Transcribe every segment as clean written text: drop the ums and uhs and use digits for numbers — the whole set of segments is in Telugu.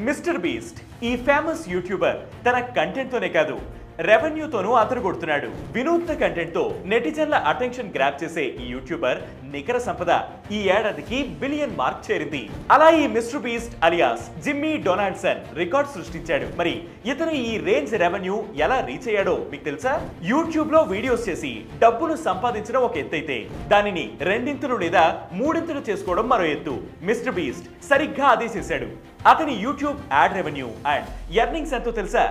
మిస్టర్ బీస్ట్ ఈ ఫేమస్ యూట్యూబర్ తన కంటెంట్ తోనే కాదు రెవెన్యూతోనూ అదరగొడుతున్నాడు. వినూత్న కంటెంట్ తో నెటిజన్ల అటెన్షన్ గ్రాప్ చేసే ఈ యూట్యూబర్ నికర సంపద ఈ ఏడాదికి బిలియన్ మార్క్ చేరింది. అలా ఈ mister beast alias Jimmy Donaldson record సృష్టించాడు. మరి ఇతను ఈ రేంజ్ రెవెన్యూ ఎలా రీచ్ అయ్యాడో మీకు తెలుసా? యూట్యూబ్ లో వీడియోస్ చేసి డబ్బును సంపాదించడం ఒక ఎత్తైతే దానిని రెండింతలు లేదా మూడింతలు చేసుకోవడం మరో ఎత్తు. మిస్టర్ బీస్ట్ సరిగ్గా అదే చేశాడు. అతని YouTube add revenue and earnings ఎంతో తెలుసా?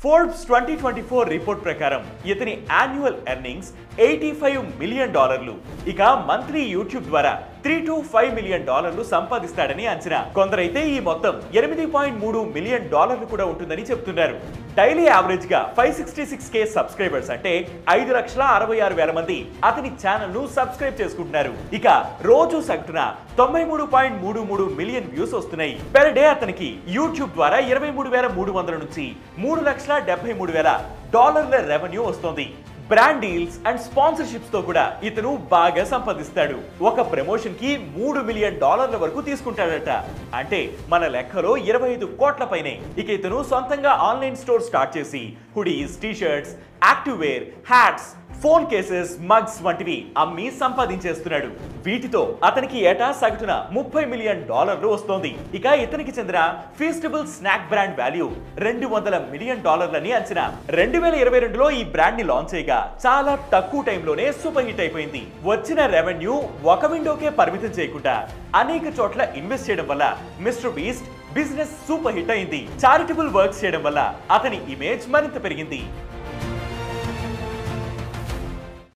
ఫోర్బ్స్ 2024 రిపోర్ట్ ప్రకారం ఇతని యాన్యువల్ ఎర్నింగ్స్ $85 మిలియన్. ఇక మంత్లీ యూట్యూబ్ ద్వారా $3 to $5 మిలియన్ సంపాదిస్తాడని అంచనా. కొందరైతే ఈ మొత్తం $8.3 మిలియన్ కూడా ఉంటుందని చెప్తున్నారు. డైలీ యావరేజ్ గా 566K సబ్స్క్రైబర్స్ అంటే 5,66,000 మంది అతని ఛానల్ ను సబ్స్క్రైబ్ చేసుకుంటున్నారు. ఇక రోజు సగటున 93.33 మిలియన్ వ్యూస్ వస్తున్నాయి. పెర్ డే అతనికి యూట్యూబ్ ద్వారా 23,300 నుంచి $3,73,000 రెవెన్యూ వస్తుంది. బ్రాండ్ డీల్స్ అండ్ స్పాన్సర్షిప్స్ తో కూడా ఇతను బాగా సంపాదిస్తాడు. ఒక ప్రమోషన్ కి $3 మిలియన్ వరకు తీసుకుంటాడట. అంటే మన లెక్కలో 25 కోట్ల పైనే. ఇక ఇతను సొంతంగా ఆన్లైన్ స్టోర్ స్టార్ట్ చేసి hoodies, t-shirts, active wear, hats, phone cases, mugs వంటివి అమ్మి సంపాదించేస్తున్నాడు. వీటితో అతనికి ఏటా సగటున $30 మిలియన్ వస్తోంది. ఇక ఇతనికి చెందిన ఫీస్టబుల్ స్నాక్ బ్రాండ్ వాల్యూ $200 మిలియన్ అని అంచనా. 2022లో ఈ బ్రాండ్ ని లాంచ్ చేయగా చాలా తక్కువ టైంలోనే సూపర్ హిట్ అయిపోయింది. వచ్చిన రెవెన్యూ ఒక విండోకే పరిమితం చేయకుండా అనేక చోట్ల ఇన్వెస్ట్ చేయడం వల్ల mister beast business super hit అయింది. చారిటబుల్ వర్క్స్ చేయడం వల్ల అతని ఇమేజ్ మరింత పెరిగింది.